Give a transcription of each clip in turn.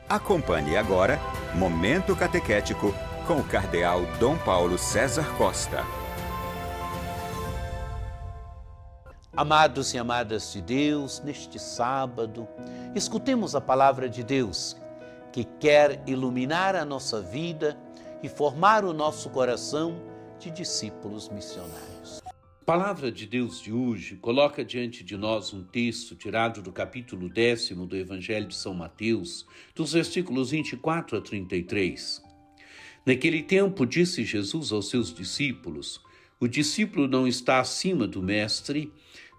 Acompanhe agora Momento Catequético com o Cardeal Dom Paulo César Costa. Amados e amadas de Deus, neste sábado, escutemos a palavra de Deus, que quer iluminar a nossa vida e formar o nosso coração de discípulos missionários. A palavra de Deus de hoje coloca diante de nós um texto tirado do capítulo 10º do Evangelho de São Mateus, dos versículos 24 a 33. Naquele tempo disse Jesus aos seus discípulos: o discípulo não está acima do mestre,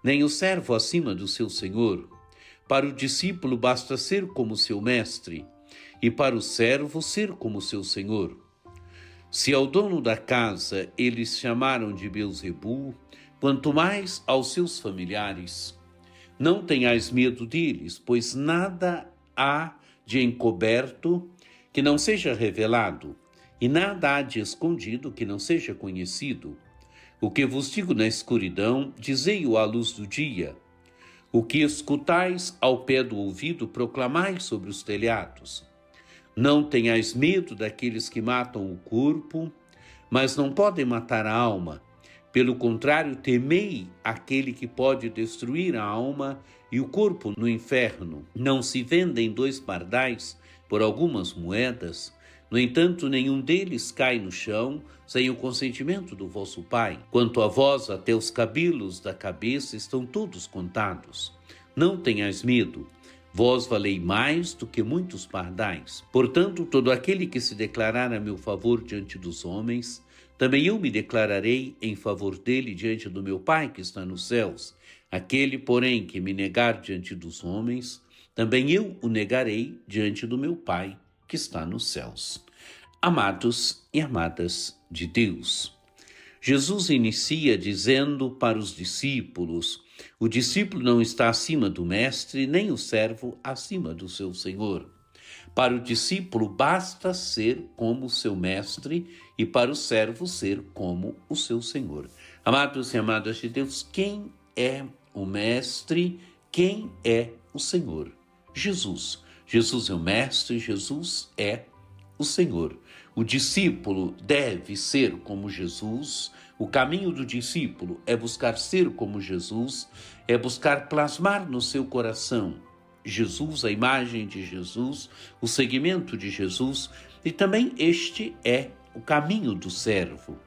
nem o servo acima do seu senhor. Para o discípulo basta ser como seu mestre, e para o servo ser como seu senhor. Se ao dono da casa eles chamaram de Beelzebu, quanto mais aos seus familiares. Não tenhais medo deles, pois nada há de encoberto que não seja revelado, e nada há de escondido que não seja conhecido. O que vos digo na escuridão, dizei-o à luz do dia. O que escutais ao pé do ouvido, proclamai sobre os telhados. Não tenhais medo daqueles que matam o corpo, mas não podem matar a alma. Pelo contrário, temei aquele que pode destruir a alma e o corpo no inferno. Não se vendem 2 pardais por algumas moedas? No entanto, nenhum deles cai no chão sem o consentimento do vosso Pai. Quanto a vós, até os cabelos da cabeça estão todos contados. Não tenhais medo, vós valei mais do que muitos pardais. Portanto, todo aquele que se declarar a meu favor diante dos homens, também eu me declararei em favor dele diante do meu Pai que está nos céus. Aquele, porém, que me negar diante dos homens, também eu o negarei diante do meu Pai que está nos céus. Amados e amadas de Deus, Jesus inicia dizendo para os discípulos: o discípulo não está acima do mestre, nem o servo acima do seu senhor. Para o discípulo basta ser como o seu mestre e para o servo ser como o seu senhor. Amados e amadas de Deus, quem é o mestre? Quem é o Senhor? Jesus. Jesus é o mestre, Jesus é o Senhor. O discípulo deve ser como Jesus. O caminho do discípulo é buscar ser como Jesus, é buscar plasmar no seu coração Jesus, a imagem de Jesus, o seguimento de Jesus, e também este é o caminho do servo.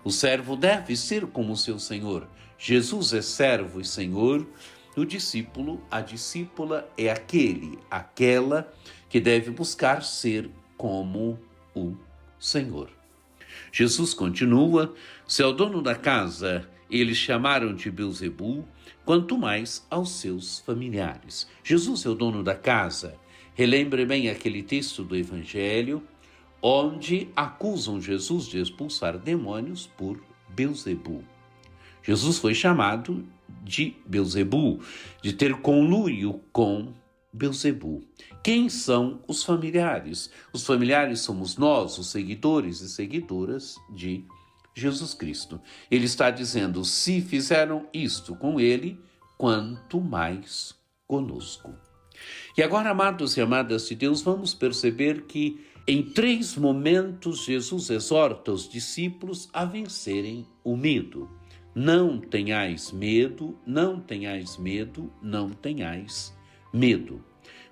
O servo deve ser como o seu Senhor. Jesus é servo e Senhor. O discípulo, a discípula é aquela que deve buscar ser como o Senhor. Jesus continua: se ao dono da casa eles chamaram de Beelzebu, quanto mais aos seus familiares. Jesus é o dono da casa. Relembre bem aquele texto do Evangelho, onde acusam Jesus de expulsar demônios por Beelzebu. Jesus foi chamado de Beelzebu, de ter conluio com Beelzebu. Quem são os familiares? Os familiares somos nós, os seguidores e seguidoras de Jesus Cristo. Ele está dizendo: se fizeram isto com ele, quanto mais conosco. E agora, amados e amadas de Deus, vamos perceber que em 3 momentos Jesus exorta os discípulos a vencerem o medo. Não tenhais medo, não tenhais medo, não tenhais medo.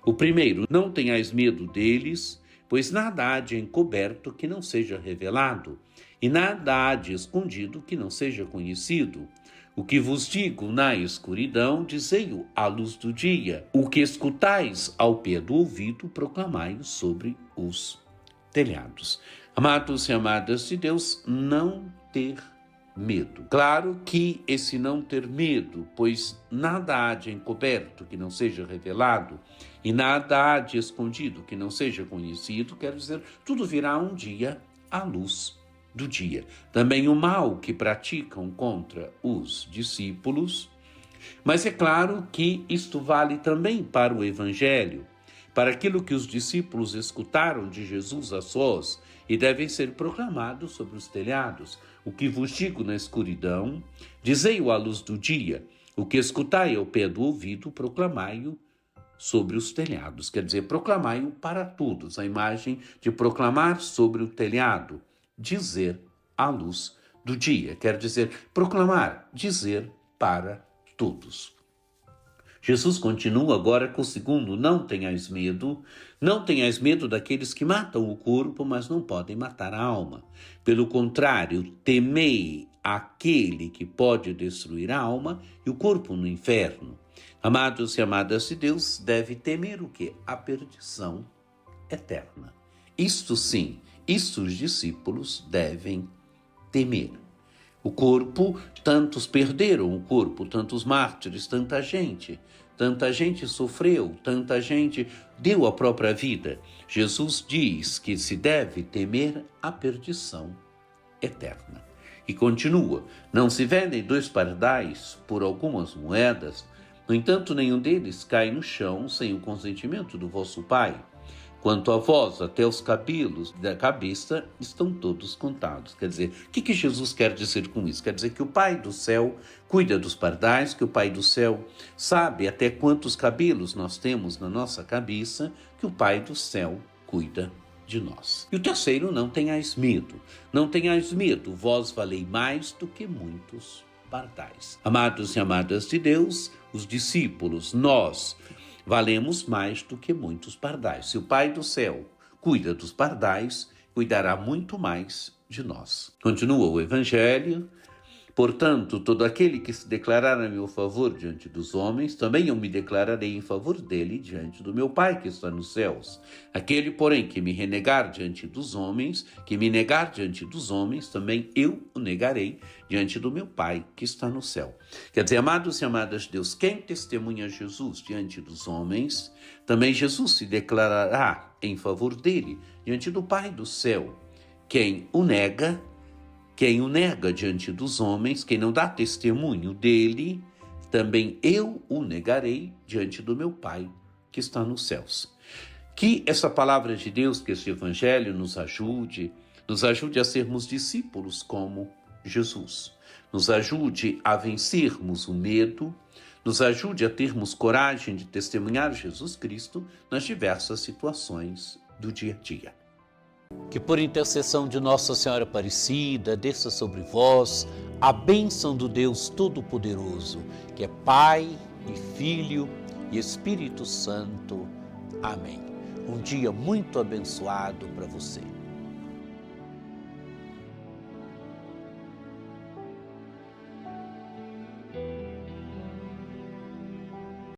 O primeiro, não tenhais medo deles, pois nada há de encoberto que não seja revelado, e nada há de escondido que não seja conhecido. O que vos digo na escuridão, dizei-o à luz do dia. O que escutais ao pé do ouvido, proclamai-o sobre os telhados. Amados e amadas de Deus, não ter medo. Claro que esse não ter medo, pois nada há de encoberto que não seja revelado, e nada há de escondido que não seja conhecido, quer dizer, tudo virá um dia à luz do dia. Também o mal que praticam contra os discípulos, mas é claro que isto vale também para o Evangelho, para aquilo que os discípulos escutaram de Jesus a sós e devem ser proclamados sobre os telhados. O que vos digo na escuridão, dizei-o à luz do dia. O que escutai ao pé do ouvido, proclamai-o sobre os telhados. Quer dizer, proclamai-o para todos. A imagem de proclamar sobre o telhado, dizer à luz do dia. Quer dizer, proclamar, dizer para todos. Jesus continua agora com o segundo: não tenhais medo daqueles que matam o corpo, mas não podem matar a alma. Pelo contrário, temei aquele que pode destruir a alma e o corpo no inferno. Amados e amadas de Deus, deve temer o quê? A perdição eterna. Isto sim, isto os discípulos devem temer. O corpo, tantos perderam o corpo, tantos mártires, tanta gente sofreu, tanta gente deu a própria vida. Jesus diz que se deve temer a perdição eterna. E continua: não se vendem 2 pardais por algumas moedas, no entanto nenhum deles cai no chão sem o consentimento do vosso Pai. Quanto a vós, até os cabelos da cabeça estão todos contados. Quer dizer, o que Jesus quer dizer com isso? Quer dizer que o Pai do céu cuida dos pardais, que o Pai do céu sabe até quantos cabelos nós temos na nossa cabeça, que o Pai do céu cuida de nós. E o terceiro: não tenhais medo. Não tenhais medo, vós valei mais do que muitos pardais. Amados e amadas de Deus, os discípulos, nós valemos mais do que muitos pardais. Se o Pai do céu cuida dos pardais, cuidará muito mais de nós. Continua o Evangelho: portanto, todo aquele que se declarar a meu favor diante dos homens, também eu me declararei em favor dele diante do meu Pai que está nos céus. Aquele, porém, que me renegar diante dos homens, que me negar diante dos homens, também eu o negarei diante do meu Pai que está no céu. Quer dizer, amados e amadas de Deus, quem testemunha Jesus diante dos homens, também Jesus se declarará em favor dele diante do Pai do céu. Quem o nega diante dos homens, quem não dá testemunho dele, também eu o negarei diante do meu Pai que está nos céus. Que essa palavra de Deus, que esse Evangelho nos ajude a sermos discípulos como Jesus. Nos ajude a vencermos o medo, nos ajude a termos coragem de testemunhar Jesus Cristo nas diversas situações do dia a dia. Que por intercessão de Nossa Senhora Aparecida, desça sobre vós a bênção do Deus Todo-Poderoso, que é Pai e Filho e Espírito Santo. Amém. Um dia muito abençoado para você.